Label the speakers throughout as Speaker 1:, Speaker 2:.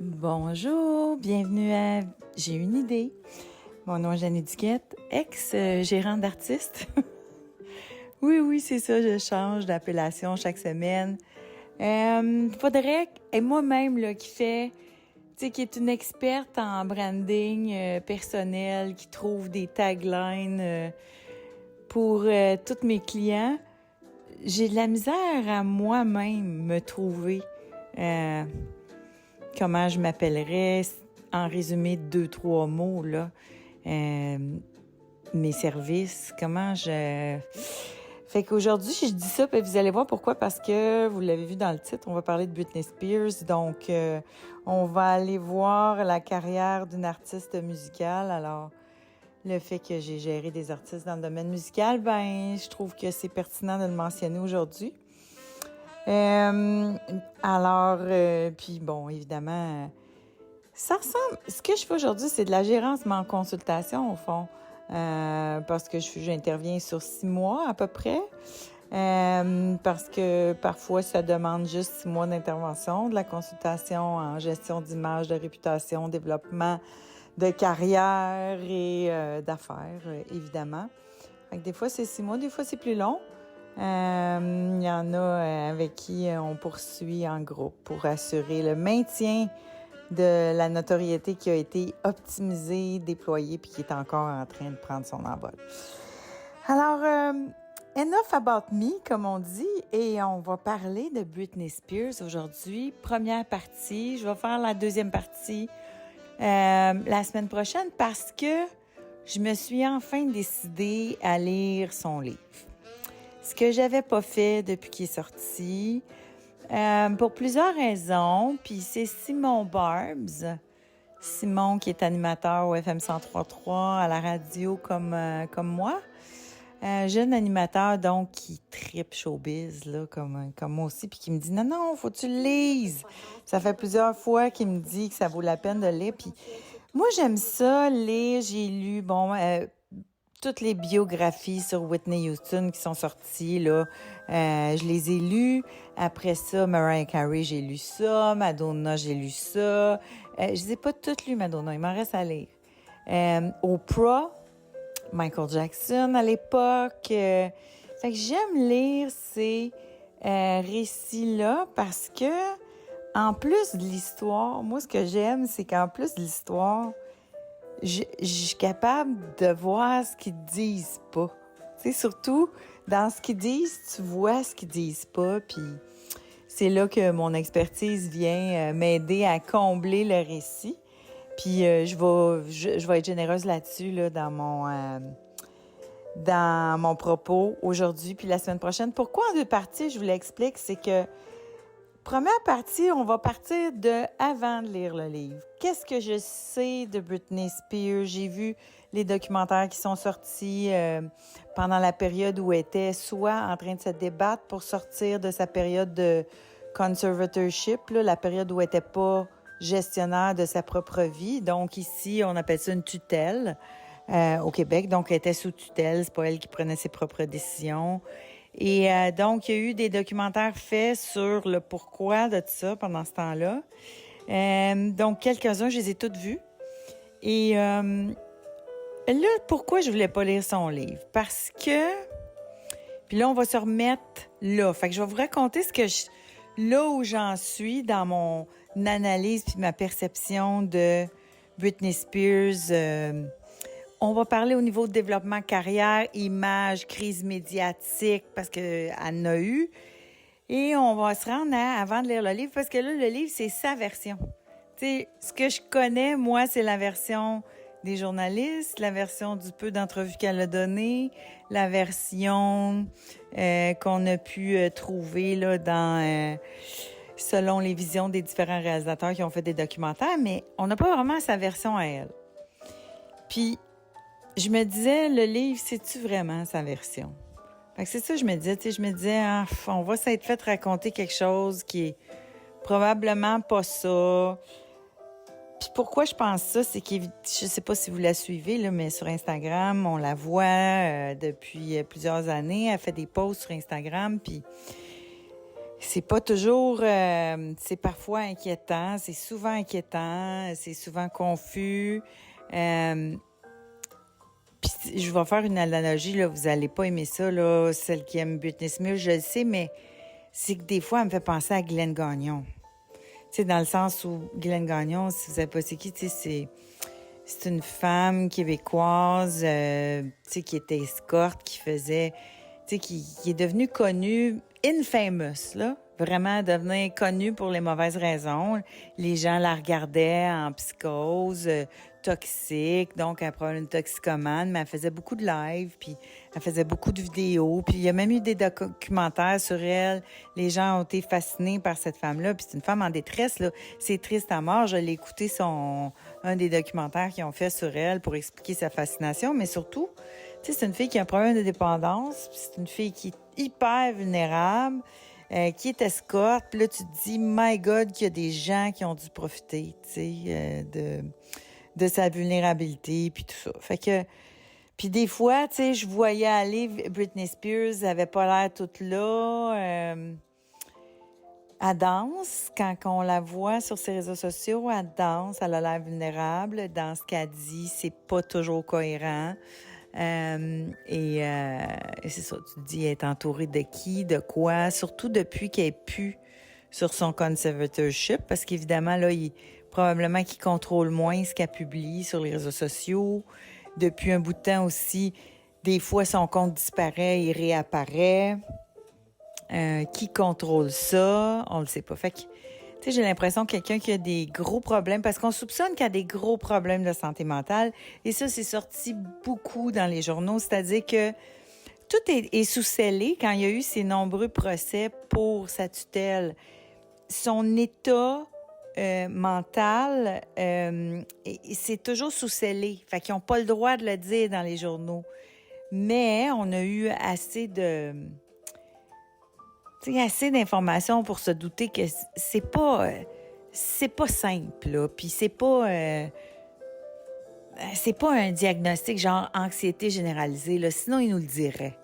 Speaker 1: Bonjour, bienvenue à J'ai une idée. Mon nom est Jeanne Duquette, ex-gérante d'artiste. Oui, c'est ça, je change d'appellation chaque semaine. Faudrait, et moi-même, là, qui est une experte en branding personnel, qui trouve des taglines pour tous mes clients, j'ai de la misère à moi-même me trouver comment je m'appellerais, en résumé 2-3 mots, là. Mes services, comment je... Fait qu'aujourd'hui, je dis ça, puis vous allez voir pourquoi, parce que, vous l'avez vu dans le titre, on va parler de Britney Spears, donc on va aller voir la carrière d'une artiste musicale. Alors, le fait que j'ai géré des artistes dans le domaine musical, je trouve que c'est pertinent de le mentionner aujourd'hui. Puis bon, évidemment, ça ressemble... Ce que je fais aujourd'hui, c'est de la gérance, mais en consultation, au fond. Parce que j'interviens sur 6 mois à peu près. Parce que parfois, ça demande juste 6 mois d'intervention, de la consultation en gestion d'image, de réputation, développement de carrière et d'affaires, évidemment. Fait que des fois, c'est 6 mois, des fois, c'est plus long. Il y en a avec qui on poursuit en groupe pour assurer le maintien de la notoriété qui a été optimisée, déployée, puis qui est encore en train de prendre son envol. Alors, enough about me, comme on dit, et on va parler de Britney Spears aujourd'hui. Première partie, je vais faire la deuxième partie la semaine prochaine parce que je me suis enfin décidée à lire son livre. Ce que j'avais pas fait depuis qu'il est sorti, pour plusieurs raisons. Puis c'est Simon Barbs, Simon qui est animateur au FM 103.3 à la radio comme moi. Jeune animateur donc qui tripe showbiz là comme moi aussi, puis qui me dit non, faut que tu le lises. Ça fait plusieurs fois qu'il me dit que ça vaut la peine de le lire. Puis moi j'aime ça lire. J'ai lu toutes les biographies sur Whitney Houston qui sont sorties, là, je les ai lues. Après ça, Mariah Carey, j'ai lu ça. Madonna, j'ai lu ça. Je les ai pas toutes lues, Madonna. Il m'en reste à lire. Oprah, Michael Jackson à l'époque. Fait que j'aime lire ces récits-là parce que, en plus de l'histoire, moi, ce que j'aime, c'est qu'en plus de l'histoire, je suis capable de voir ce qu'ils disent pas. Tu sais, surtout, dans ce qu'ils disent, tu vois ce qu'ils disent pas, puis c'est là que mon expertise vient m'aider à combler le récit. Puis je vais être généreuse là-dessus, là, dans mon propos aujourd'hui puis la semaine prochaine. Pourquoi en 2 parties, je vous l'explique, c'est que première partie, on va partir de avant de lire le livre. Qu'est-ce que je sais de Britney Spears? J'ai vu les documentaires qui sont sortis pendant la période où elle était soit en train de se débattre pour sortir de sa période de conservatorship, là, la période où elle n'était pas gestionnaire de sa propre vie. Donc ici, on appelle ça une tutelle au Québec. Donc elle était sous tutelle, c'est pas elle qui prenait ses propres décisions. Et donc, il y a eu des documentaires faits sur le pourquoi de ça pendant ce temps-là. Donc, quelques-uns, je les ai tous vus. Et là, pourquoi je voulais pas lire son livre? Parce que... Puis là, on va se remettre là. Fait que je vais vous raconter là où j'en suis dans mon analyse puis ma perception de Britney Spears. On va parler au niveau de développement carrière, image, crise médiatique, parce qu'elle en a eu. Et on va se rendre avant de lire le livre, parce que là, le livre, c'est sa version. Tu sais, ce que je connais, moi, c'est la version des journalistes, la version du peu d'entrevues qu'elle a données, la version qu'on a pu trouver là dans... selon les visions des différents réalisateurs qui ont fait des documentaires, mais on n'a pas vraiment sa version à elle. Puis, je me disais, le livre, c'est-tu vraiment sa version? Fait que c'est ça que je me disais, on va s'être fait raconter quelque chose qui est probablement pas ça. Puis pourquoi je pense ça, c'est que je sais pas si vous la suivez, là, mais sur Instagram, on la voit depuis plusieurs années. Elle fait des posts sur Instagram, puis c'est pas toujours, c'est parfois inquiétant, c'est souvent inquiétant, c'est souvent confus. Euh, Puis je vais faire une analogie, là, vous allez pas aimer ça, là, celle qui aime Britney Spears, je le sais, mais c'est que des fois, elle me fait penser à Glenn Gagnon. Tu sais, dans le sens où Glenn Gagnon, si vous savez pas c'est qui, tu sais, c'est une femme québécoise, tu sais, qui était escorte, qui faisait, tu sais, qui est devenue connue, infamous, là. Vraiment devenir connue pour les mauvaises raisons. Les gens la regardaient en psychose, toxique, donc elle prenait une toxicomane, mais elle faisait beaucoup de live, puis elle faisait beaucoup de vidéos, puis il y a même eu des documentaires sur elle. Les gens ont été fascinés par cette femme-là, puis c'est une femme en détresse, là. C'est triste à mort. Je l'ai écouté un des documentaires qu'ils ont fait sur elle pour expliquer sa fascination, mais surtout, tu sais, c'est une fille qui a un problème de dépendance, puis c'est une fille qui est hyper vulnérable, qui est escorte, puis là, tu te dis, my God, qu'il y a des gens qui ont dû profiter, tu sais, de sa vulnérabilité, puis tout ça. Fait que, puis des fois, tu sais, je voyais aller Britney Spears, elle avait pas l'air toute là, elle danse, quand on la voit sur ses réseaux sociaux, elle danse, elle a l'air vulnérable. Dans ce qu'elle dit, c'est pas toujours cohérent. Et c'est ça, tu te dis, elle est entourée de qui, de quoi, surtout depuis qu'elle est plus sur son conservatorship, parce qu'évidemment, là, probablement qu'il contrôle moins ce qu'elle publie sur les réseaux sociaux. Depuis un bout de temps aussi, des fois, son compte disparaît, il réapparaît. Qui contrôle ça? On le sait pas. Fait que, tu sais, j'ai l'impression que quelqu'un qui a des gros problèmes, parce qu'on soupçonne qu'il a des gros problèmes de santé mentale, et ça, c'est sorti beaucoup dans les journaux, c'est-à-dire que tout est sous-scellé quand il y a eu ces nombreux procès pour sa tutelle. Son état mental, c'est toujours sous-scellé. Fait qu'ils n'ont pas le droit de le dire dans les journaux. Mais on a eu assez d'informations pour se douter que c'est pas simple, là. Puis c'est pas un diagnostic genre anxiété généralisée, là. Sinon, ils nous le diraient.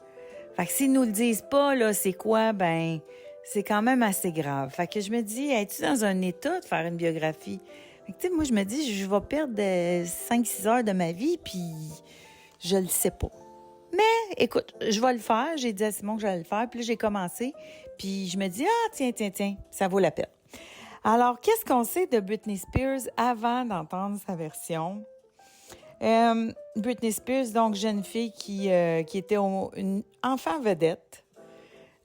Speaker 1: Fait que s'ils nous le disent pas, là, c'est quoi? Ben, c'est quand même assez grave. Fait que je me dis, es-tu dans un état de faire une biographie? Fait que, tu sais, moi, je me dis, je vais perdre 5-6 heures de ma vie, puis je le sais pas. Mais, écoute, je vais le faire. J'ai dit à Simon que j'allais le faire. Puis là, j'ai commencé. Puis je me dis, tiens, ça vaut la peine. Alors, qu'est-ce qu'on sait de Britney Spears avant d'entendre sa version? Britney Spears, donc jeune fille qui était une enfant vedette.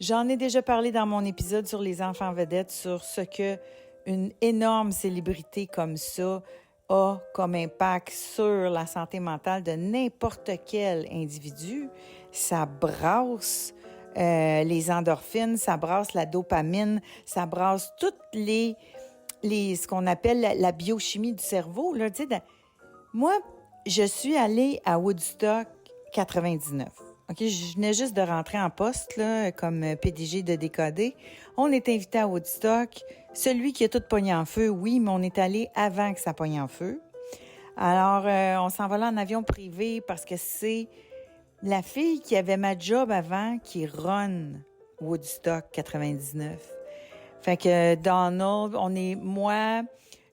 Speaker 1: J'en ai déjà parlé dans mon épisode sur les enfants vedettes, sur ce que une énorme célébrité comme ça a comme impact sur la santé mentale de n'importe quel individu. Ça brasse les endorphines, ça brasse la dopamine, ça brasse toutes ce qu'on appelle la biochimie du cerveau. Là, tu sais, moi, je suis allée à Woodstock 99. OK, je venais juste de rentrer en poste là, comme PDG de Décodé. On est invité à Woodstock. Celui qui a tout pogné en feu, oui, mais on est allé avant que ça pogne en feu. Alors, on s'en va là en avion privé parce que c'est la fille qui avait ma job avant qui run Woodstock 99. Fait que Donald, moi,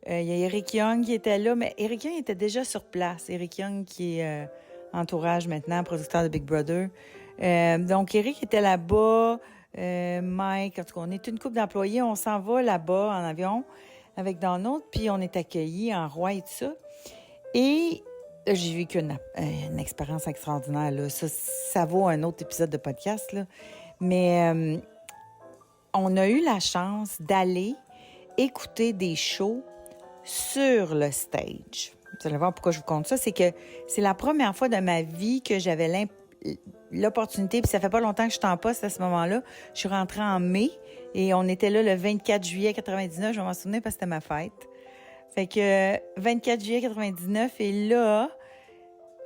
Speaker 1: il y a Eric Young qui était là, mais Eric Young était déjà sur place. Eric Young qui est entourage maintenant, producteur de Big Brother. Donc, Eric était là-bas, Mike, en tout cas, on est une couple d'employés, on s'en va là-bas en avion avec Donald, puis on est accueillis en roi et tout ça. Et j'ai vécu une expérience extraordinaire, là. Ça vaut un autre épisode de podcast, là. Mais on a eu la chance d'aller écouter des shows sur le stage. Vous allez voir pourquoi je vous compte ça. C'est que c'est la première fois de ma vie que j'avais l'opportunité, puis ça fait pas longtemps que je suis en poste à ce moment-là. Je suis rentrée en mai et on était là le 24 juillet 99. Je vais m'en souvenir parce que c'était ma fête. Fait que 24 juillet 99 et là,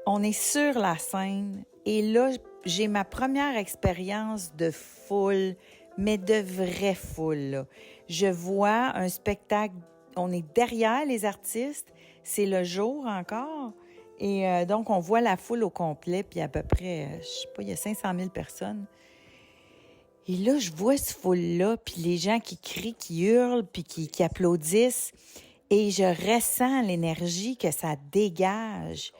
Speaker 1: on est sur la scène et là, j'ai ma première expérience de foule, mais de vraie foule, là. Je vois un spectacle, on est derrière les artistes, c'est le jour encore, et donc on voit la foule au complet, puis à peu près, je sais pas, il y a 500 000 personnes. Et là, je vois ce foule-là, puis les gens qui crient, qui hurlent, puis qui applaudissent. Et je ressens l'énergie que ça dégage.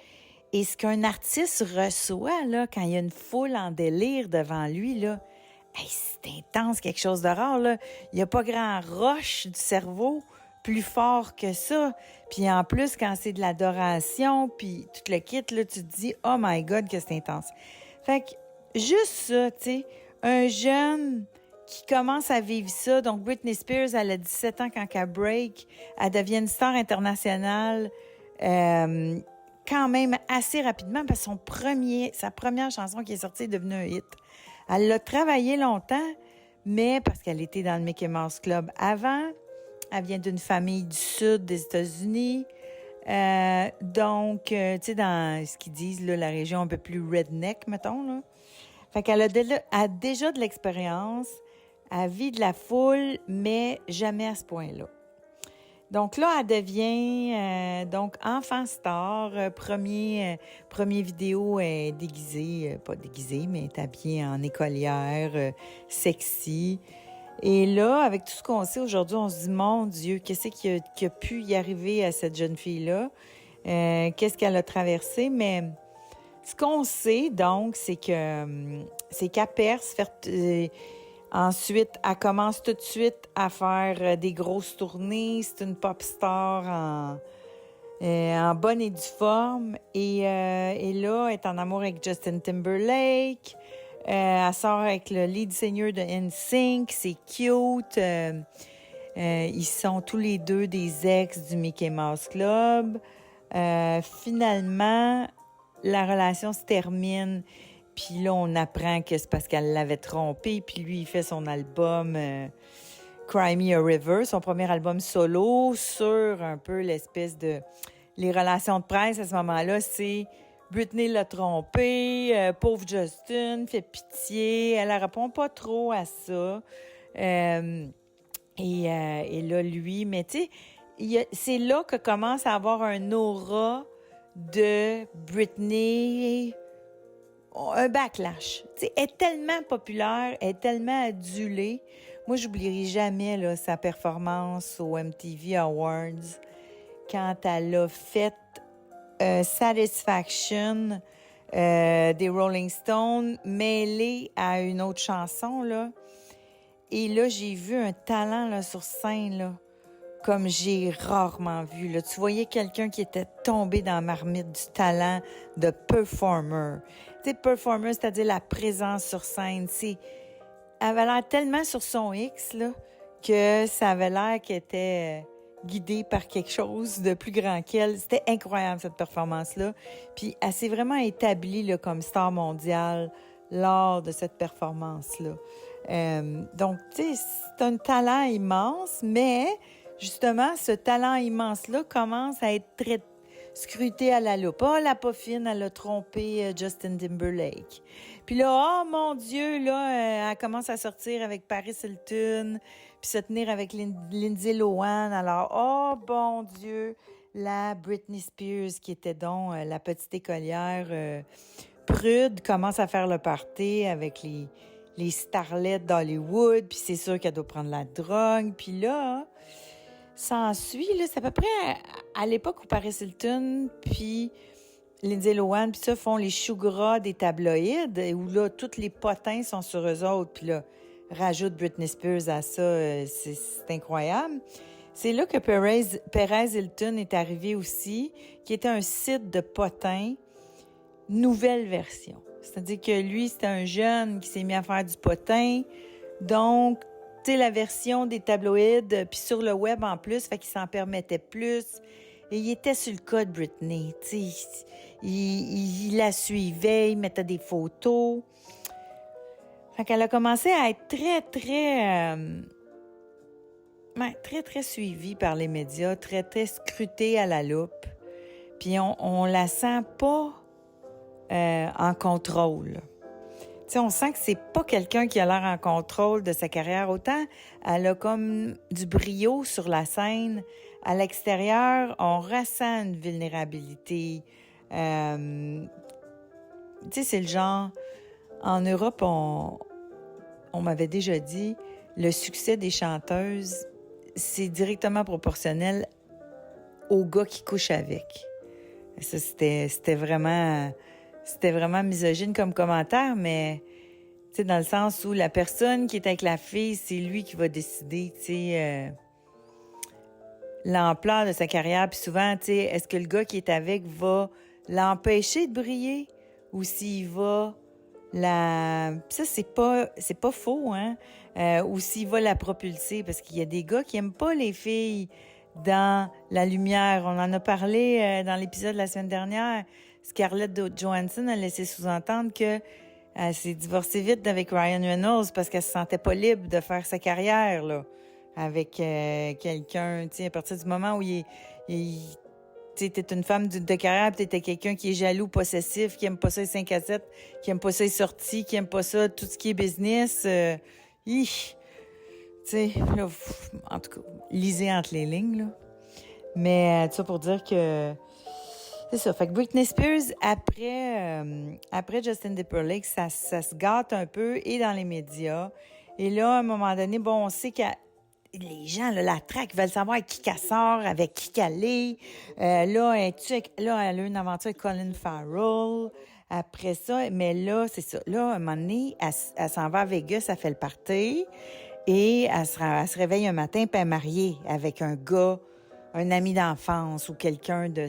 Speaker 1: Et ce qu'un artiste reçoit, là, quand il y a une foule en délire devant lui, là, hey, c'est intense, quelque chose de rare, là. Il n'y a pas grand roche du cerveau plus fort que ça. Puis en plus, quand c'est de l'adoration, puis tout le kit, là, tu te dis, oh my God, que c'est intense. Fait que, juste ça, tu sais, un jeune qui commence à vivre ça. Donc, Britney Spears, elle a 17 ans quand elle break. Elle devient une star internationale quand même assez rapidement parce que sa première chanson qui est sortie est devenue un hit. Elle l'a travaillé longtemps, mais parce qu'elle était dans le Mickey Mouse Club avant. Elle vient d'une famille du sud des États-Unis. Donc, tu sais, dans ce qu'ils disent, là, la région un peu plus redneck, mettons, là. Fait qu'elle a déjà de l'expérience, elle vit de la foule, mais jamais à ce point-là. Donc là, elle devient donc enfant star. Premier vidéo est déguisée, pas déguisée, mais est habillée en écolière, sexy. Et là, avec tout ce qu'on sait aujourd'hui, on se dit, mon Dieu, qu'est-ce qui a pu y arriver à cette jeune fille-là? Qu'est-ce qu'elle a traversé? Mais ce qu'on sait, donc, c'est qu'elle perce. Ensuite, elle commence tout de suite à faire des grosses tournées. C'est une pop star en bonne et due forme. Et là, elle est en amour avec Justin Timberlake. Elle sort avec le lead singer de NSYNC. C'est cute. Ils sont tous les deux des ex du Mickey Mouse Club. Finalement, la relation se termine. Puis là, on apprend que c'est parce qu'elle l'avait trompé. Puis lui, il fait son album Cry Me a River, son premier album solo, sur un peu l'espèce de... Les relations de presse à ce moment-là, c'est Britney l'a trompé, pauvre Justin, fait pitié. Elle ne répond pas trop à ça. Et là, lui, mais tu sais, c'est là que commence à avoir un aura de Britney, un backlash. Tu sais, elle est tellement populaire, elle est tellement adulée. Moi, j'oublierai jamais là, sa performance au MTV Awards quand elle a fait Satisfaction des Rolling Stones mêlée à une autre chanson, là. Et là, j'ai vu un talent là, sur scène, là, comme j'ai rarement vu. Là. Tu voyais quelqu'un qui était tombé dans la marmite du talent de performer. Tu sais, performer, c'est-à-dire la présence sur scène. Elle avait l'air tellement sur son X là, que ça avait l'air qu'elle était guidée par quelque chose de plus grand qu'elle. C'était incroyable, cette performance-là. Puis elle s'est vraiment établie là, comme star mondiale lors de cette performance-là. Donc, tu sais, c'est un talent immense, mais justement, ce talent immense-là commence à être très scruté à la loupe. Ah, la poffine, elle a trompé Justin Timberlake. Puis là, oh mon Dieu, là, elle commence à sortir avec Paris Hilton, puis se tenir avec Lindsay Lohan. Alors, oh bon Dieu, la Britney Spears, qui était donc la petite écolière prude, commence à faire le party avec les starlets d'Hollywood, puis c'est sûr qu'elle doit prendre la drogue. Puis là, ça ensuit, là, c'est à peu près à l'époque où Paris Hilton, puis Lindsay Lohan, puis ça, font les choux gras des tabloïds, où là, tous les potins sont sur eux autres, puis là, rajoute Britney Spears à ça, c'est incroyable. C'est là que Perez Hilton est arrivé aussi, qui était un site de potins, nouvelle version. C'est-à-dire que lui, c'était un jeune qui s'est mis à faire du potin. Donc, tu sais, la version des tabloïds, puis sur le web en plus, fait qu'il s'en permettait plus. Et il était sur le cas de Britney. Tu sais, il la suivait, il mettait des photos. Fait qu'elle a commencé à être très suivie par les médias, très scrutée à la loupe. Puis on la sent pas en contrôle. Tu sais, on sent que c'est pas quelqu'un qui a l'air en contrôle de sa carrière. Autant elle a comme du brio sur la scène. À l'extérieur, on ressent une vulnérabilité. Tu sais, c'est le genre... En Europe, on m'avait déjà dit, le succès des chanteuses, c'est directement proportionnel au gars qui couche avec. Ça, c'était vraiment misogyne comme commentaire, mais tu sais, dans le sens où la personne qui est avec la fille, c'est lui qui va décider, tu sais, l'ampleur de sa carrière. Puis souvent, tu sais, est-ce que le gars qui est avec va l'empêcher de briller ou s'il va ça, c'est pas faux, hein? Ou s'il va la propulser, parce qu'il y a des gars qui aiment pas les filles dans la lumière. On en a parlé dans l'épisode de la semaine dernière. Scarlett Johansson a laissé sous-entendre que elle s'est divorcée vite avec Ryan Reynolds parce qu'elle se sentait pas libre de faire sa carrière, là, avec quelqu'un, tu sais, à partir du moment où tu sais, t'es une femme de carrière, pis t'es quelqu'un qui est jaloux, possessif, qui aime pas ça les 5 à 7, qui aime pas ça les sorties, qui aime pas ça tout ce qui est business. Tu sais, là, en tout cas, lisez entre les lignes, là. Mais tout ça pour dire que c'est ça. Fait que Britney Spears, après Justin Timberlake, ça se gâte un peu et dans les médias. Et là, à un moment donné, bon, on sait que les gens, là, la traque, veulent savoir qui qu'elle sort, avec qui qu'elle est. Là, elle a eu une aventure avec Colin Farrell. Après ça, mais là, c'est ça. Là, à un moment donné, elle s'en va à Vegas, elle fait le party. Et elle se réveille un matin, puis elle est mariée avec un gars, un ami d'enfance ou quelqu'un de...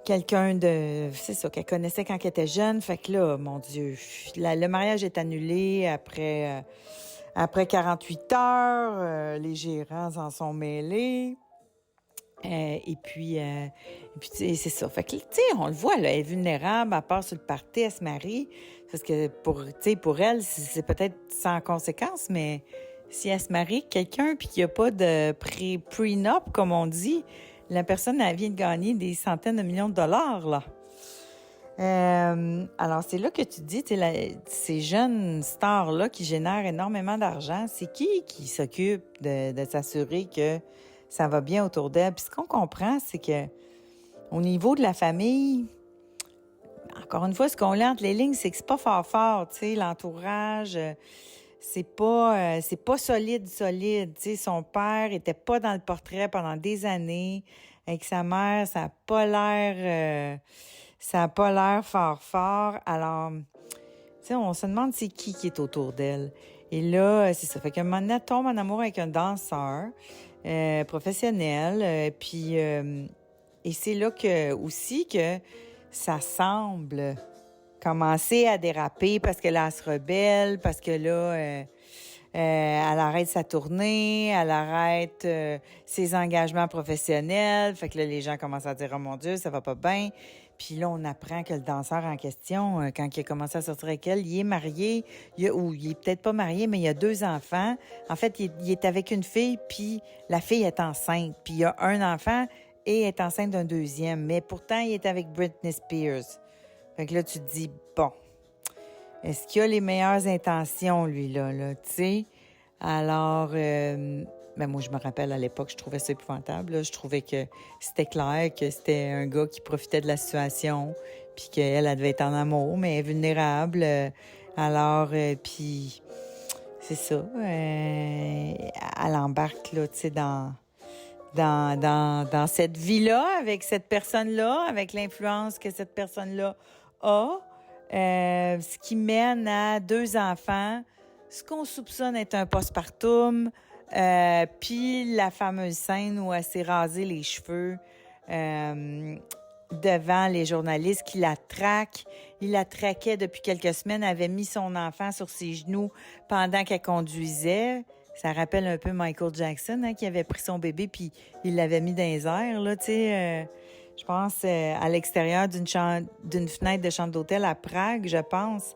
Speaker 1: C'est ça, qu'elle connaissait quand elle était jeune. Fait que là, mon Dieu, le mariage est annulé après 48 heures. Les gérants en sont mêlés. Et puis c'est ça. Fait que, tu sais, on le voit, là, elle est vulnérable, elle part sur le party, elle se marie. Parce que, pour elle, c'est peut-être sans conséquence, mais si elle se marie avec quelqu'un puis qu'il n'y a pas de prenup, comme on dit, la personne, elle vient de gagner des centaines de millions de dollars, là. Alors, c'est là que tu dis, ces jeunes stars-là qui génèrent énormément d'argent, c'est qui s'occupe de s'assurer que ça va bien autour d'elle? Puis ce qu'on comprend, c'est que au niveau de la famille, encore une fois, ce qu'on lit entre les lignes, c'est que c'est pas fort, tu sais, l'entourage, c'est pas solide. Tu sais, son père était pas dans le portrait pendant des années. Avec sa mère, ça a pas l'air fort. Alors, tu sais, on se demande c'est qui est autour d'elle. Et là, c'est ça. Fait qu'un moment donné, elle tombe en amour avec un danseur professionnel. Et c'est là aussi que ça semble commencer à déraper parce que là, elle se rebelle, parce que là, elle arrête sa tournée, elle arrête ses engagements professionnels. Fait que là, les gens commencent à dire « Oh mon Dieu, ça va pas bien ». Puis là, on apprend que le danseur en question, quand il a commencé à sortir avec elle, il est marié, ou il est peut-être pas marié, mais il a 2 enfants. En fait, il est avec une fille, puis la fille est enceinte. Puis il a un enfant et est enceinte d'un deuxième. Mais pourtant, il est avec Britney Spears. Fait que là, tu te dis, bon, est-ce qu'il a les meilleures intentions, lui, là, tu sais? Alors, ben moi, je me rappelle, à l'époque, je trouvais ça épouvantable, là. Je trouvais que c'était clair que c'était un gars qui profitait de la situation, puis qu'elle, elle devait être en amour, mais vulnérable. Alors, puis, c'est ça. Elle embarque, là, tu sais, dans cette vie-là, avec cette personne-là, avec l'influence que cette personne-là a, ce qui mène à 2 enfants, ce qu'on soupçonne être un postpartum, puis la fameuse scène où elle s'est rasé les cheveux devant les journalistes qui la traquent. Il la traquait depuis quelques semaines, avait mis son enfant sur ses genoux pendant qu'elle conduisait. Ça rappelle un peu Michael Jackson, hein, qui avait pris son bébé puis il l'avait mis dans les airs, là, tu sais. Je pense à l'extérieur d'une fenêtre de chambre d'hôtel à Prague, je pense.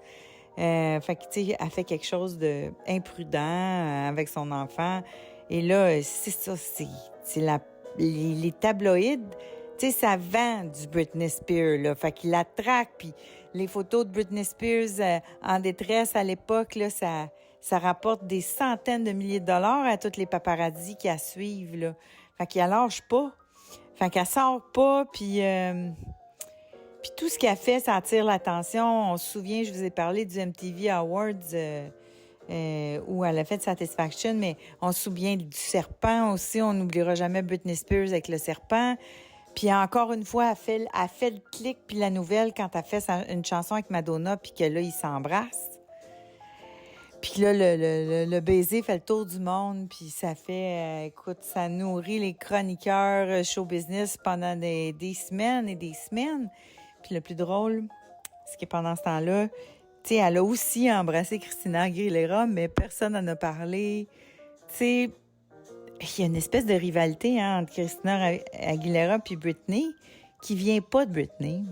Speaker 1: Fait que, tu sais, elle fait quelque chose de imprudent avec son enfant. Et là, c'est ça, les tabloïds, tu sais, ça vend du Britney Spears, là. Fait qu'il la traque, puis les photos de Britney Spears en détresse à l'époque, là, ça rapporte des centaines de milliers de dollars à tous les paparazzis qui la suivent, là. Fait qu'elle lâche pas. Fait qu'elle sort pas, puis Puis tout ce qu'elle fait, ça attire l'attention. On se souvient, je vous ai parlé du MTV Awards où elle a fait Satisfaction, mais on se souvient du serpent aussi. On n'oubliera jamais Britney Spears avec le serpent. Puis encore une fois, elle fait le clic puis la nouvelle quand elle fait une chanson avec Madonna puis que là, ils s'embrassent. Puis là, le baiser fait le tour du monde, puis ça fait, écoute, ça nourrit les chroniqueurs show business pendant des semaines et des semaines. Puis le plus drôle, c'est que pendant ce temps-là, tu sais, elle a aussi embrassé Christina Aguilera, mais personne n'en a parlé. Tu sais, il y a une espèce de rivalité entre Christina Aguilera puis Britney qui vient pas de Britney.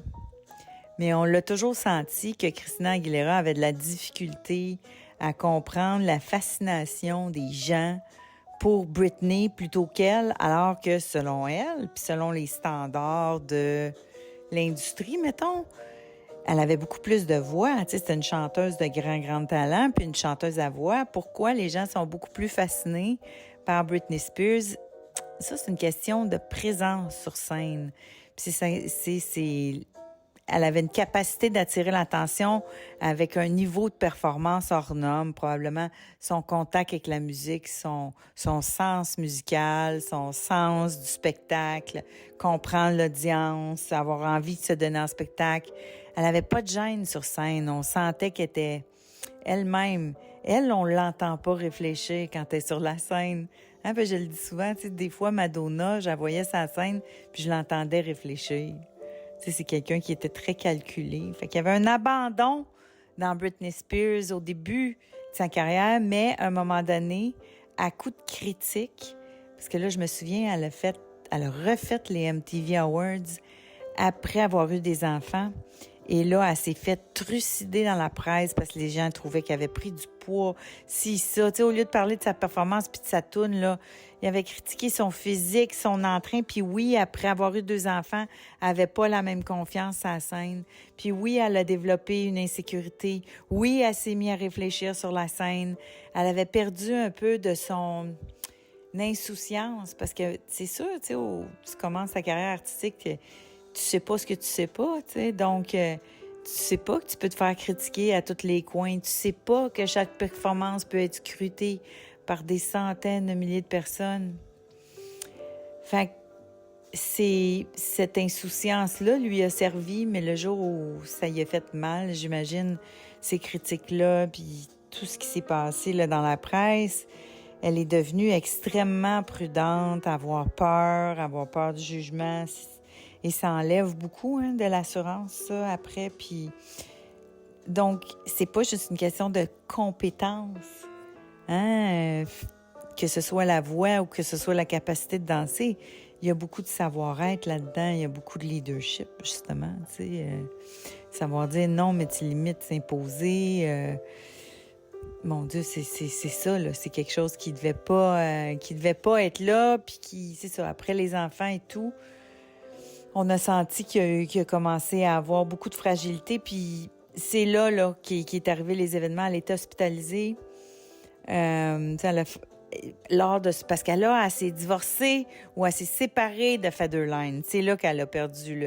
Speaker 1: Mais on l'a toujours senti que Christina Aguilera avait de la difficulté à comprendre la fascination des gens pour Britney plutôt qu'elle, alors que selon elle, puis selon les standards de l'industrie, mettons, elle avait beaucoup plus de voix. Tu sais, c'était une chanteuse de grand talent, puis une chanteuse à voix. Pourquoi les gens sont beaucoup plus fascinés par Britney Spears? Ça, c'est une question de présence sur scène. Puis elle avait une capacité d'attirer l'attention avec un niveau de performance hors norme, probablement son contact avec la musique, son sens musical, son sens du spectacle, comprendre l'audience, avoir envie de se donner en spectacle. Elle avait pas de gêne sur scène. On sentait qu'elle était elle-même. Elle, on l'entend pas réfléchir quand elle est sur la scène. Hein, ben, je le dis souvent, tu sais, des fois, Madonna, je la voyais sur la scène, puis je l'entendais réfléchir. Tu sais, c'est quelqu'un qui était très calculé. Fait qu'il y avait un abandon dans Britney Spears au début de sa carrière, mais à un moment donné, à coup de critique, parce que là, je me souviens, elle a refait les MTV Awards après avoir eu des enfants. Et là, elle s'est fait trucider dans la presse parce que les gens trouvaient qu'elle avait pris du poids, si ça. Tu sais, au lieu de parler de sa performance puis de sa toune, là, il avait critiqué son physique, son entrain. Puis oui, après avoir eu 2 enfants, elle avait pas la même confiance à la scène. Puis oui, elle a développé une insécurité. Oui, elle s'est mise à réfléchir sur la scène. Elle avait perdu un peu de son insouciance parce que c'est sûr, tu sais, tu commences ta carrière artistique, tu sais pas ce que tu sais pas, tu sais. Donc, tu sais pas que tu peux te faire critiquer à tous les coins. Tu sais pas que chaque performance peut être scrutée par des centaines de milliers de personnes. Fait que cette insouciance-là lui a servi, mais le jour où ça y a fait mal, j'imagine, ces critiques-là, puis tout ce qui s'est passé là, dans la presse, elle est devenue extrêmement prudente, avoir peur du jugement. Et ça enlève beaucoup de l'assurance, ça, après. Puis, donc, c'est pas juste une question de compétence, que ce soit la voix ou que ce soit la capacité de danser. Il y a beaucoup de savoir-être là-dedans. Il y a beaucoup de leadership, justement, tu sais. Savoir dire non, mais tes limites, s'imposer. Mon Dieu, c'est ça, là. C'est quelque chose qui devait pas être là. Puis c'est ça, après les enfants et tout, on a senti qu'il a commencé à avoir beaucoup de fragilité. Puis c'est là qui est arrivé les événements. Elle était hospitalisée. Parce qu'elle s'est divorcée ou elle s'est séparée de Federline. C'est là qu'elle a perdu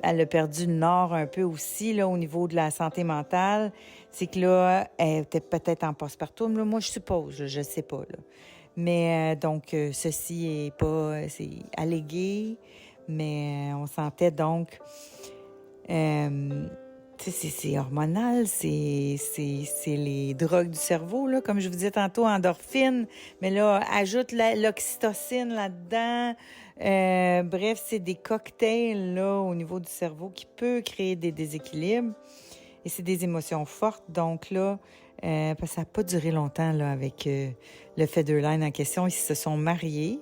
Speaker 1: elle a perdu le nord un peu aussi, là, au niveau de la santé mentale. C'est que là, elle était peut-être en postpartum, là. Moi, je suppose, je sais pas, là. Mais donc, ceci c'est allégué, mais on sentait donc, tu sais, c'est hormonal, c'est les drogues du cerveau, là, comme je vous disais tantôt, endorphine, mais là, ajoute l'oxytocine là-dedans. Bref, c'est des cocktails, là, au niveau du cerveau qui peut créer des déséquilibres. Et c'est des émotions fortes. Donc là, parce que ça n'a pas duré longtemps, là, avec le Federline en question. Ils se sont mariés.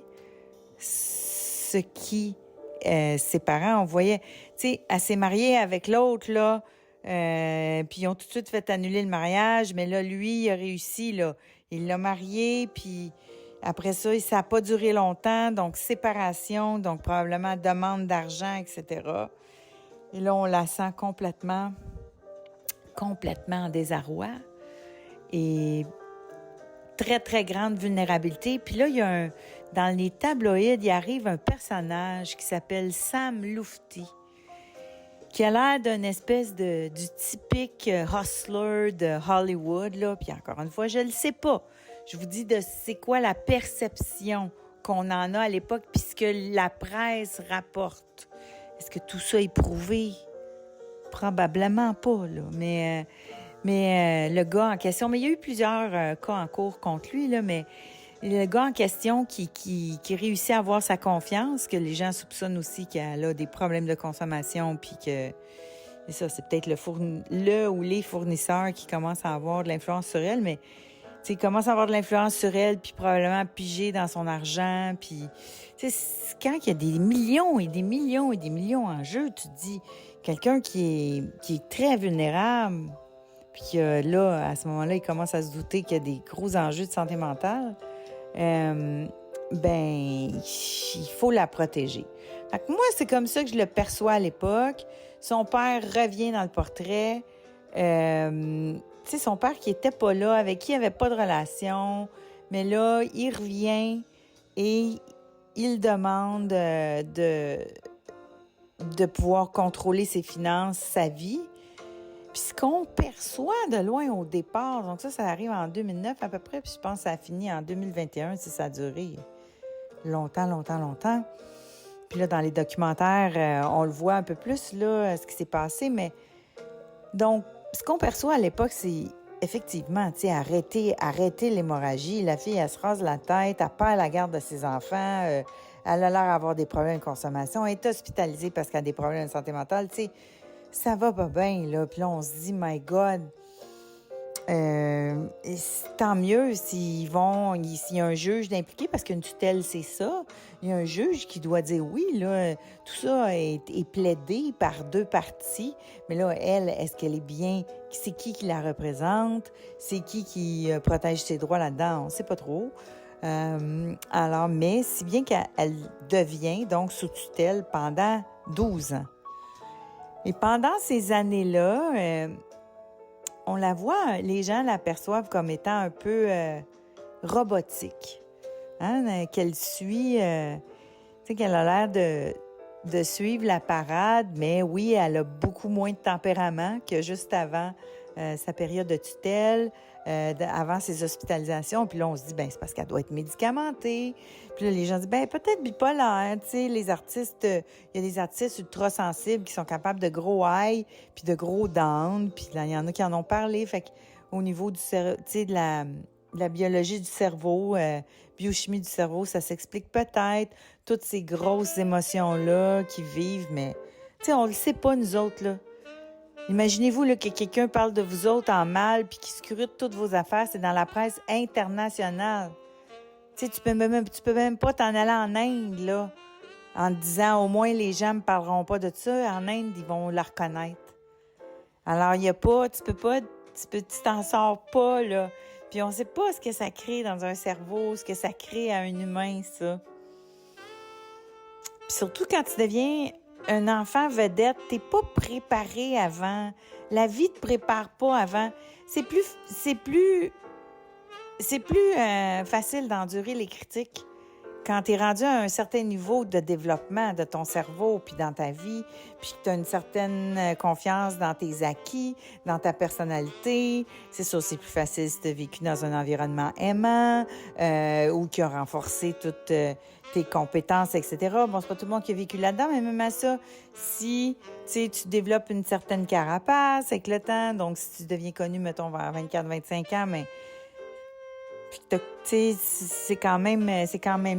Speaker 1: Ce qui, ses parents, on voyait, tu sais, elle s'est mariée avec l'autre, là, puis ils ont tout de suite fait annuler le mariage, mais là, lui, il a réussi, là. Il l'a marié, puis après ça, ça n'a pas duré longtemps, donc séparation, donc probablement demande d'argent, etc. Et là, on la sent complètement en désarroi et très, très grande vulnérabilité. Puis là, dans les tabloïds, il arrive un personnage qui s'appelle Sam Lutfi. qui a l'air d'une espèce du typique hustler de Hollywood, là. Puis encore une fois, je le sais pas. Je vous dis de c'est quoi la perception qu'on en a à l'époque, puis ce que la presse rapporte. Est-ce que tout ça est prouvé? Probablement pas, là. Mais le gars en question, mais il y a eu plusieurs cas en cours contre lui, là, mais le gars en question qui réussit à avoir sa confiance, que les gens soupçonnent aussi qu'elle a des problèmes de consommation, puis que et ça, c'est peut-être le ou les fournisseurs qui commencent à avoir de l'influence sur elle, mais il commence à avoir de l'influence sur elle, puis probablement piger dans son argent, puis quand il y a des millions et des millions et des millions en jeu, tu te dis, quelqu'un qui est très vulnérable, puis là, à ce moment-là, il commence à se douter qu'il y a des gros enjeux de santé mentale, il faut la protéger. Fait que moi, c'est comme ça que je le perçois à l'époque. Son père revient dans le portrait. Son père qui était pas là, avec qui il n'y avait pas de relation, mais là, il revient et il demande de pouvoir contrôler ses finances, sa vie. Puis ce qu'on perçoit de loin au départ, donc ça arrive en 2009 à peu près, puis je pense que ça a fini en 2021, si ça a duré longtemps. Puis là, dans les documentaires, on le voit un peu plus, là, ce qui s'est passé, mais donc, ce qu'on perçoit à l'époque, c'est effectivement, arrêter l'hémorragie. La fille, elle se rase la tête, elle perd la garde de ses enfants, elle a l'air d'avoir des problèmes de consommation, elle est hospitalisée parce qu'elle a des problèmes de santé mentale, ça va pas bien, là. Puis là, on se dit, my God, tant mieux s'il y a un juge d'impliqué, parce qu'une tutelle, c'est ça. Il y a un juge qui doit dire oui, là, tout ça est plaidé par deux parties. Mais là, elle, est-ce qu'elle est bien? C'est qui la représente? C'est qui protège ses droits là-dedans? On ne sait pas trop. Alors, mais si bien qu'elle devient donc sous tutelle pendant 12 ans. Et pendant ces années-là, on la voit, les gens la perçoivent comme étant un peu robotique. Qu'elle suit, qu'elle a l'air de suivre la parade, mais oui, elle a beaucoup moins de tempérament que juste avant sa période de tutelle, avant ses hospitalisations. Puis là, on se dit, c'est parce qu'elle doit être médicamentée. Puis là, les gens disent, peut-être bipolaire. Les artistes, il y a des artistes ultra sensibles qui sont capables de gros high puis de gros down. Puis là, il y en a qui en ont parlé. Fait qu'au niveau du de la biologie du cerveau, biochimie du cerveau, ça s'explique peut-être. Toutes ces grosses émotions-là qu'ils vivent, mais on le sait pas, nous autres, là. Imaginez-vous là, que quelqu'un parle de vous autres en mal puis qui scrute toutes vos affaires. C'est dans la presse internationale. Tu peux même pas t'en aller en Inde, là, en te disant au moins les gens me parleront pas de ça. En Inde, ils vont la reconnaître. Alors, il y a pas, tu t'en sors pas, là. Puis on sait pas ce que ça crée dans un cerveau, ce que ça crée à un humain, ça. Puis surtout quand tu deviens un enfant vedette, t'es pas préparé avant. La vie te prépare pas avant. C'est plus facile d'endurer les critiques quand t'es rendu à un certain niveau de développement de ton cerveau puis dans ta vie, puis que t'as une certaine confiance dans tes acquis, dans ta personnalité. C'est sûr, c'est plus facile si t'as vécu dans un environnement aimant ou qui a renforcé toutes tes compétences, etc. Bon, c'est pas tout le monde qui a vécu là-dedans, mais même à ça, si tu développes une certaine carapace avec le temps, donc si tu deviens connu, mettons, vers 24-25 ans, mais c'est quand même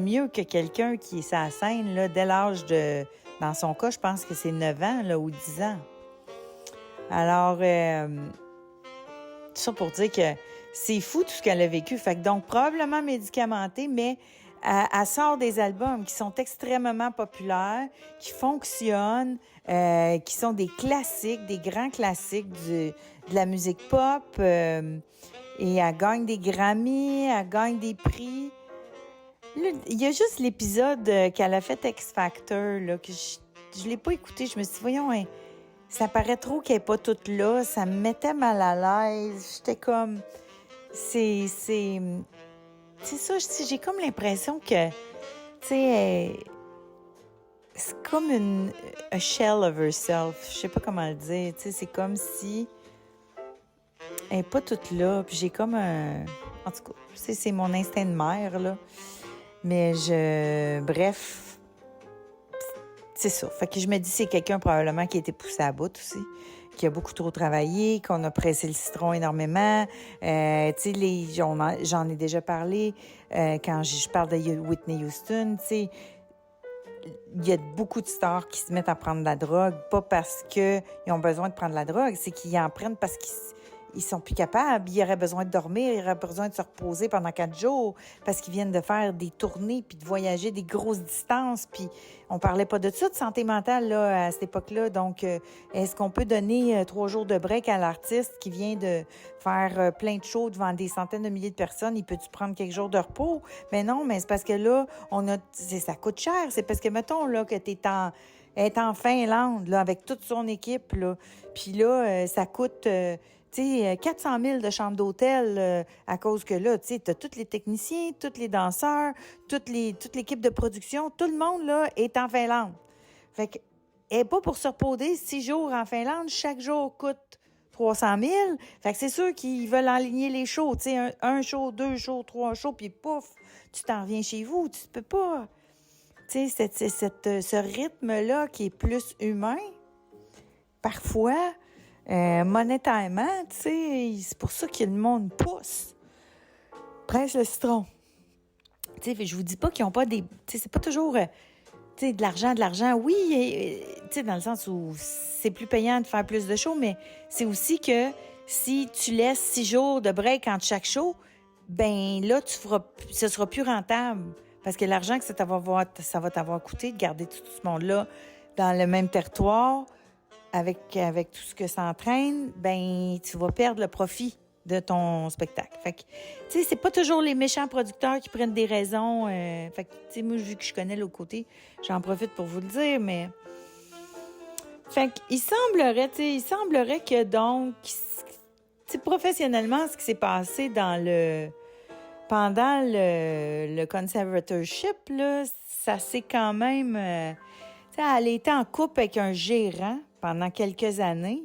Speaker 1: mieux que quelqu'un qui est sur la scène là, dès l'âge de... Dans son cas, je pense que c'est 9 ans là, ou 10 ans. Alors, tout ça pour dire que c'est fou tout ce qu'elle a vécu. Fait que donc, probablement médicamentée, mais elle sort des albums qui sont extrêmement populaires, qui fonctionnent, qui sont des classiques, des grands classiques de la musique pop. Et elle gagne des Grammy, elle gagne des prix. Là, il y a juste l'épisode qu'elle a fait X Factor, là, que je l'ai pas écouté. Je me suis dit, voyons, ça paraît trop qu'elle n'est pas toute là. Ça me mettait mal à l'aise. J'étais comme... C'est ça, j'ai comme l'impression que, c'est comme a shell of herself. Je sais pas comment le dire. Tu sais, c'est comme si elle n'est pas toute là. Puis j'ai comme un... En tout cas, c'est mon instinct de mère, là. Mais bref, c'est ça. Fait que je me dis, c'est quelqu'un probablement qui a été poussé à bout aussi, qui a beaucoup trop travaillé, qu'on a pressé le citron énormément. Tu sais, j'en ai déjà parlé quand je parle de Whitney Houston. Tu sais, il y a beaucoup de stars qui se mettent à prendre de la drogue, pas parce qu'ils ont besoin de prendre de la drogue, c'est qu'ils en prennent parce qu'ils sont plus capables. Ils auraient besoin de dormir, ils auraient besoin de se reposer pendant 4 jours parce qu'ils viennent de faire des tournées puis de voyager des grosses distances. Puis on parlait pas de ça, de santé mentale là, à cette époque-là. Donc, est-ce qu'on peut donner 3 jours de break à l'artiste qui vient de faire plein de shows devant des centaines de milliers de personnes? Il peut-tu prendre quelques jours de repos? Mais non, mais c'est parce que là, ça coûte cher. C'est parce que, mettons, là, que elle est en Finlande, là, avec toute son équipe, là. Puis là, ça coûte... tu sais, 400 000 de chambre d'hôtel à cause que là, tu sais, t'as tous les techniciens, tous les danseurs, toute l'équipe de production, tout le monde, là, est en Finlande. Fait que, elle n'est pas pour se reposer 6 jours en Finlande. Chaque jour coûte 300 000. Fait que c'est sûr qu'ils veulent aligner les shows, tu sais, un show, 2 shows, 3 shows, puis pouf, tu t'en reviens chez vous. Tu peux pas... Tu sais, ce rythme-là qui est plus humain, parfois... monétairement, tu sais, c'est pour ça que le monde pousse. Presse le citron. Tu sais, je vous dis pas qu'ils n'ont pas des... Tu sais, c'est pas toujours, tu sais, de l'argent. Oui, tu sais, dans le sens où c'est plus payant de faire plus de shows, mais c'est aussi que si tu laisses 6 jours de break entre chaque show, ben là, ce sera plus rentable. Parce que l'argent que ça va t'avoir coûté de garder tout ce monde-là dans le même territoire, avec tout ce que ça entraîne, ben tu vas perdre le profit de ton spectacle. Fait que, tu sais, c'est pas toujours les méchants producteurs qui prennent des raisons. Fait que, tu sais, moi, vu que je connais l'autre côté, j'en profite pour vous le dire, mais... Fait qu'il semblerait que, donc, tu sais, professionnellement, ce qui s'est passé pendant le conservatorship, là, ça s'est quand même... tu sais, elle était en couple avec un gérant pendant quelques années.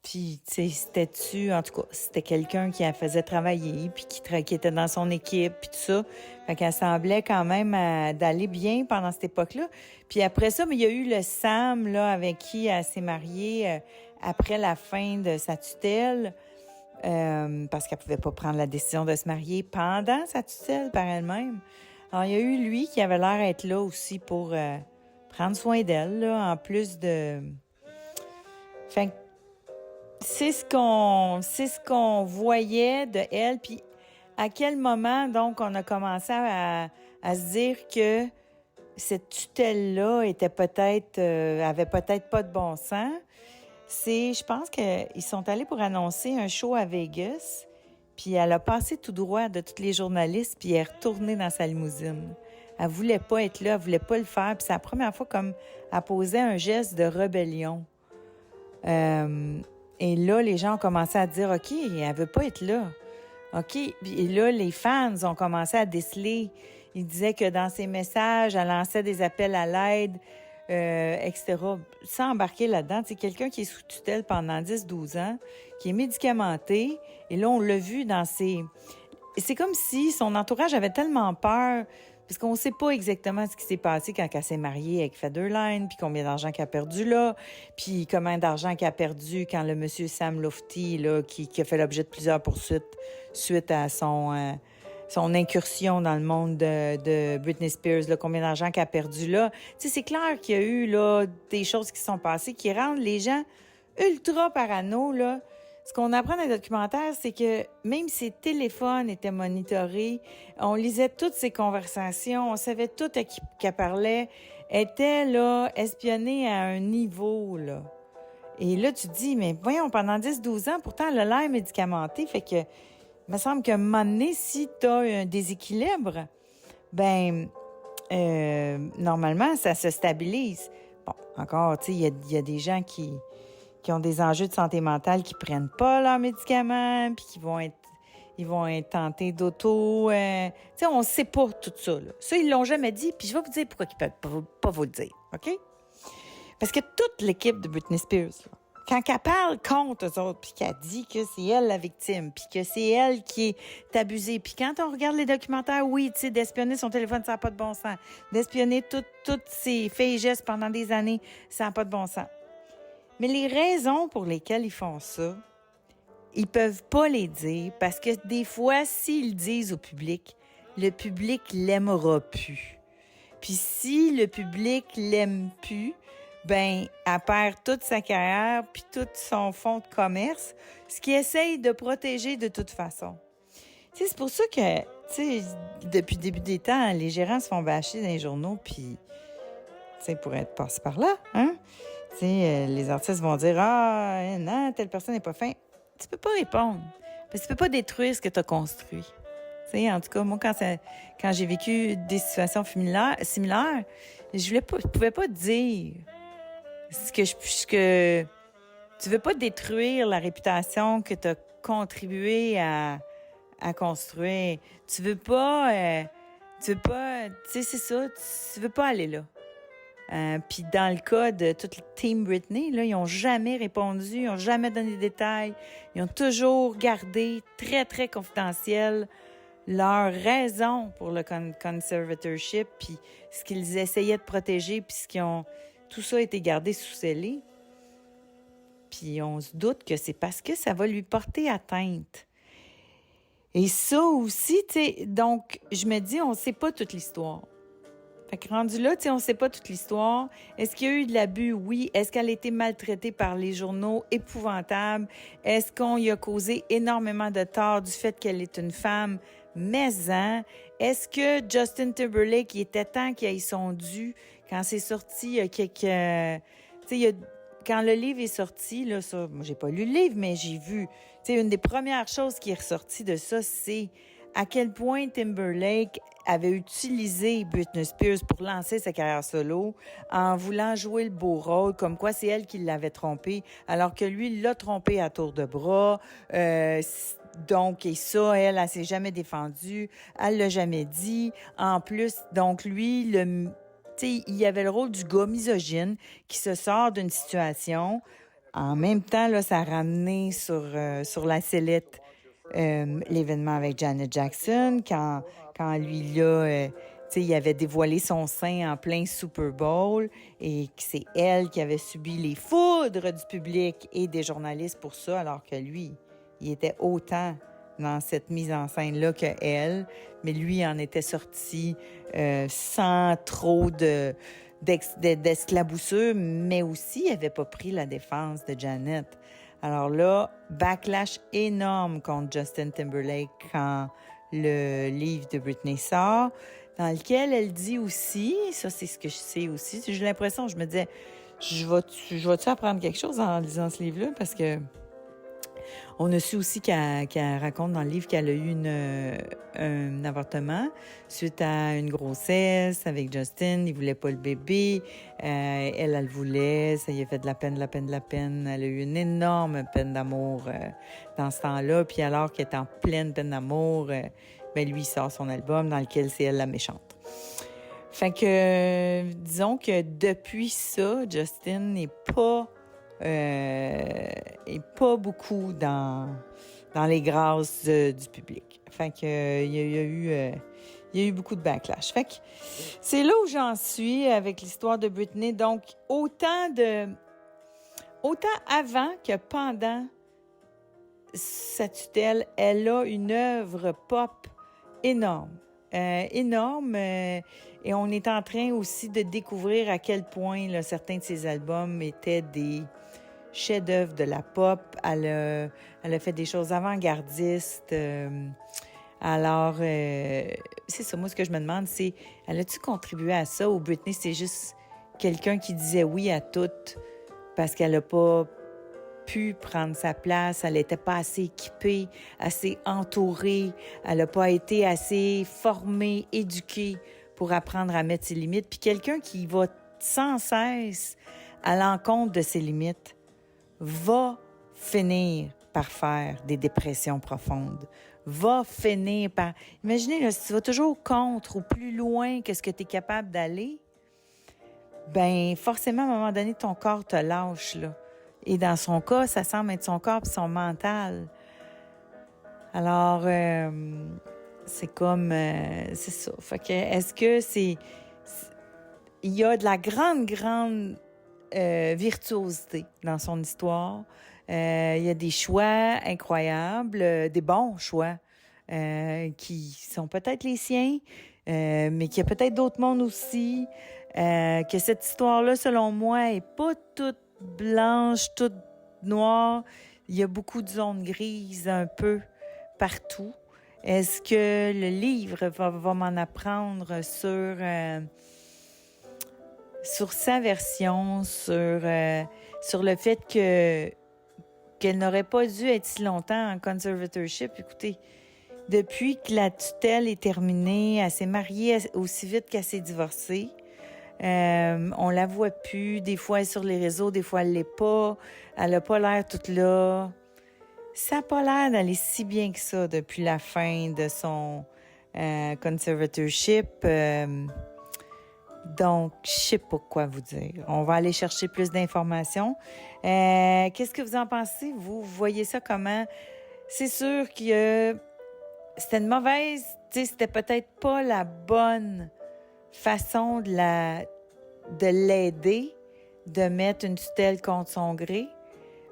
Speaker 1: Puis, tu sais, en tout cas, c'était quelqu'un qui la faisait travailler, puis qui était dans son équipe, puis tout ça. Fait qu'elle semblait quand même d'aller bien pendant cette époque-là. Puis après ça, mais il y a eu le Sam, là, avec qui elle s'est mariée après la fin de sa tutelle, parce qu'elle pouvait pas prendre la décision de se marier pendant sa tutelle par elle-même. Alors, il y a eu lui qui avait l'air d'être là aussi pour prendre soin d'elle, là, en plus de... Fait que c'est ce qu'on voyait de elle. Puis à quel moment, donc, on a commencé à se dire que cette tutelle-là avait peut-être pas de bon sens. Je pense qu'ils sont allés pour annoncer un show à Vegas. Puis elle a passé tout droit de tous les journalistes, puis elle est retournée dans sa limousine. Elle voulait pas être là, elle voulait pas le faire. Puis c'est la première fois comme elle posait un geste de rébellion. Et là, les gens ont commencé à dire, OK, elle veut pas être là. OK. Et là, les fans ont commencé à déceler. Ils disaient que dans ses messages, elle lançait des appels à l'aide, etc. Sans embarquer là-dedans. C'est quelqu'un qui est sous tutelle pendant 10-12 ans, qui est médicamenté. Et là, on l'a vu dans ses... C'est comme si son entourage avait tellement peur, parce qu'on ne sait pas exactement ce qui s'est passé quand elle s'est mariée avec Federline, puis combien d'argent qu'elle a perdu là, puis combien d'argent qu'elle a perdu quand le monsieur Sam Lofty, là, qui a fait l'objet de plusieurs poursuites suite à son incursion dans le monde de Britney Spears, là, combien d'argent qu'elle a perdu là. Tu sais, c'est clair qu'il y a eu là, des choses qui sont passées qui rendent les gens ultra parano, là. Ce qu'on apprend dans les documentaires, c'est que même ses téléphones étaient monitorés, on lisait toutes ses conversations, on savait tout à qui qu'elle parlait, elle était là, espionnée à un niveau, là. Et là, tu te dis, mais voyons, pendant 10-12 ans, pourtant, elle a l'air médicamentée, fait que, il me semble qu'à un moment donné, si tu as un déséquilibre, ben, normalement, ça se stabilise. Bon, encore, tu sais, il y a des gens qui ont des enjeux de santé mentale, qui prennent pas leurs médicaments, puis qui vont être ils vont être tentés d'auto. Tu sais, on ne sait pas tout ça. Là. Ça, ils ne l'ont jamais dit, puis je vais vous dire pourquoi ils ne peuvent pas vous le dire, OK? Parce que toute l'équipe de Britney Spears, là, quand elle parle contre eux autres, puis qu'elle dit que c'est elle la victime, puis que c'est elle qui est abusée, puis quand on regarde les documentaires, oui, tu sais, d'espionner son téléphone, ça n'a pas de bon sens. D'espionner toutes ses faits et gestes pendant des années, ça n'a pas de bon sens. Mais les raisons pour lesquelles ils font ça, ils peuvent pas les dire parce que des fois, s'ils disent au public, le public l'aimera plus. Puis si le public l'aime plus, ben, elle perd toute sa carrière puis tout son fonds de commerce, ce qui essaye de protéger de toute façon. Tu sais, c'est pour ça que, tu sais, depuis le début des temps, les gérants se font bâcher dans les journaux puis, tu sais, pour être passé par là, hein? Tu sais, les artistes vont dire « Ah, non, telle personne n'est pas fin. » Tu peux pas répondre parce que tu peux pas détruire ce que tu as construit. Tu sais, en tout cas, moi, quand j'ai vécu des situations similaires, je pouvais pas dire que tu veux pas détruire la réputation que tu as contribué à construire. Tu veux pas, tu sais, c'est ça, tu veux pas aller là. Puis dans le cas de toute le team Britney, là, ils n'ont jamais répondu, ils n'ont jamais donné des détails. Ils ont toujours gardé très, très confidentiel leur raison pour le conservatorship, puis ce qu'ils essayaient de protéger, puis tout ça a été gardé sous scellé. Puis on se doute que c'est parce que ça va lui porter atteinte. Et ça aussi, tu sais, donc je me dis, on ne sait pas toute l'histoire. Fait que rendu là, tu sais, on ne sait pas toute l'histoire. Est-ce qu'il y a eu de l'abus? Oui. Est-ce qu'elle a été maltraitée par les journaux? Épouvantable. Est-ce qu'on y a causé énormément de tort du fait qu'elle est une femme? Mais est-ce que Justin Timberlake, il était temps qu'il ait son dû quand c'est sorti, il y a quelques... Tu sais, quand le livre est sorti, là, ça, moi, j'ai pas lu le livre, mais j'ai vu. Tu sais, une des premières choses qui est ressortie de ça, c'est à quel point Timberlake avait utilisé Britney Spears pour lancer sa carrière solo en voulant jouer le beau rôle, comme quoi c'est elle qui l'avait trompé, alors que lui, il l'a trompé à tour de bras. Donc, et ça, elle s'est jamais défendue, elle l'a jamais dit. En plus, donc lui, tu sais, il avait le rôle du gars misogyne qui se sort d'une situation. En même temps, là, ça a ramené sur la sellette l'événement avec Janet Jackson, quand lui, là, tu sais, il avait dévoilé son sein en plein Super Bowl et que c'est elle qui avait subi les foudres du public et des journalistes pour ça, alors que lui, il était autant dans cette mise en scène-là que elle, mais lui en était sorti sans trop d'esclaboussure, mais aussi il n'avait pas pris la défense de Janet. Alors là, backlash énorme contre Justin Timberlake quand le livre de Britney sort, dans lequel elle dit aussi, ça c'est ce que je sais aussi, j'ai l'impression, je me disais, je vais-tu apprendre quelque chose en lisant ce livre-là, parce que on a su aussi qu'elle raconte dans le livre qu'elle a eu un avortement suite à une grossesse avec Justin. Il voulait pas le bébé. Elle le voulait. Ça lui a fait de la peine. Elle a eu une énorme peine d'amour dans ce temps-là. Puis alors qu'elle est en pleine peine d'amour, ben lui, il sort son album dans lequel c'est elle la méchante. Fait que, disons que depuis ça, Justin n'est pas beaucoup dans les grâces du public. Fait que il y a eu beaucoup de backlash. Fait que c'est là où j'en suis avec l'histoire de Britney. Donc autant avant que pendant sa tutelle, elle a une œuvre pop énorme. Et on est en train aussi de découvrir à quel point là, certains de ses albums étaient des chefs-d'œuvre de la pop. Elle a fait des choses avant-gardistes. Alors, c'est ça. Moi, ce que je me demande, c'est, elle a-tu contribué à ça ou Britney, c'est juste quelqu'un qui disait oui à tout parce qu'elle n'a pas pu prendre sa place, elle n'était pas assez équipée, assez entourée, elle n'a pas été assez formée, éduquée pour apprendre à mettre ses limites. Puis quelqu'un qui va sans cesse à l'encontre de ses limites va finir par faire des dépressions profondes, va finir par... Imaginez, là, si tu vas toujours contre ou plus loin que ce que tu es capable d'aller, ben forcément, à un moment donné, ton corps te lâche, là. Et dans son cas, ça semble être son corps et son mental. Alors, c'est comme... c'est ça. Fait que, est-ce que il y a de la grande virtuosité dans son histoire. Il y a des choix incroyables, des bons choix qui sont peut-être les siens, mais qu'il y a peut-être d'autres mondes aussi. Que cette histoire-là, selon moi, est pas toute blanche, toute noire. Il y a beaucoup de zones grises un peu partout. Est-ce que le livre va m'en apprendre sur sa version, sur le fait qu'elle n'aurait pas dû être si longtemps en conservatorship? Écoutez, depuis que la tutelle est terminée, elle s'est mariée aussi vite qu'elle s'est divorcée. On la voit plus. Des fois, elle est sur les réseaux, des fois, elle l'est pas. Elle a pas l'air toute là. Ça n'a pas l'air d'aller si bien que ça depuis la fin de son conservatorship. Donc, je sais pas quoi vous dire. On va aller chercher plus d'informations. Qu'est-ce que vous en pensez? Vous voyez ça comment? C'est sûr que c'était une mauvaise... Tu sais, c'était peut-être pas la bonne façon de l'aider, de mettre une tutelle contre son gré,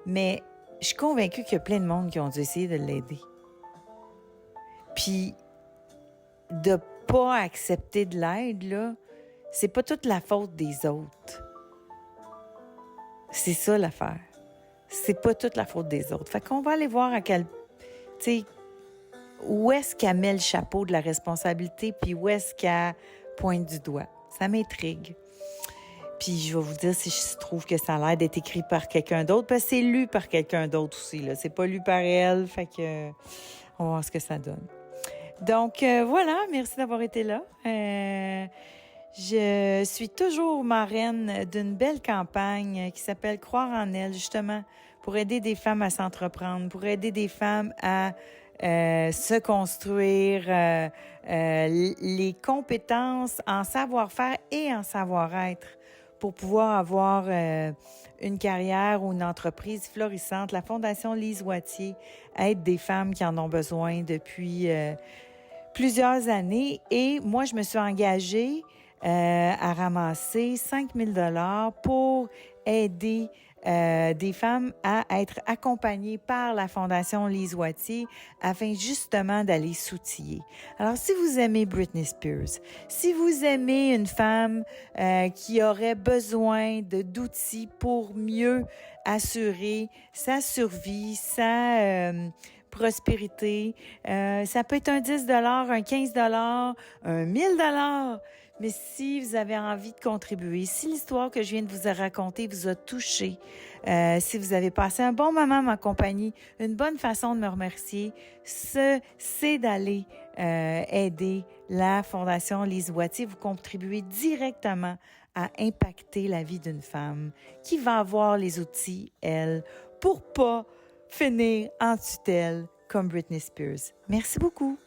Speaker 1: mais je suis convaincue qu'il y a plein de monde qui ont dû essayer de l'aider. Puis, de pas accepter de l'aide, là, c'est pas toute la faute des autres. C'est ça l'affaire. C'est pas toute la faute des autres. Fait qu'on va aller voir tu sais, où est-ce qu'elle met le chapeau de la responsabilité, puis où est-ce qu'elle pointe du doigt. Ça m'intrigue. Puis je vais vous dire si je trouve que ça a l'air d'être écrit par quelqu'un d'autre, parce que c'est lu par quelqu'un d'autre aussi, là. C'est pas lu par elle, fait que on va voir ce que ça donne. Donc voilà, merci d'avoir été là. Je suis toujours marraine d'une belle campagne qui s'appelle Croire en elles, justement, pour aider des femmes à s'entreprendre, pour aider des femmes à se construire, les compétences en savoir-faire et en savoir-être pour pouvoir avoir une carrière ou une entreprise florissante. La Fondation Lise Wattier aide des femmes qui en ont besoin depuis plusieurs années et moi, je me suis engagée à ramasser 5 000 $ pour aider des femmes à être accompagnées par la Fondation Lise Wattier afin justement d'aller s'outiller. Alors, si vous aimez Britney Spears, si vous aimez une femme qui aurait besoin d'outils pour mieux assurer sa survie, sa prospérité, ça peut être un 10 $, un 15 $, un 1 000 $. Mais si vous avez envie de contribuer, si l'histoire que je viens de vous raconter vous a touché, si vous avez passé un bon moment à ma compagnie, une bonne façon de me remercier, c'est d'aller aider la Fondation Lise Wattier. Vous contribuez directement à impacter la vie d'une femme qui va avoir les outils, elle, pour pas finir en tutelle comme Britney Spears. Merci beaucoup.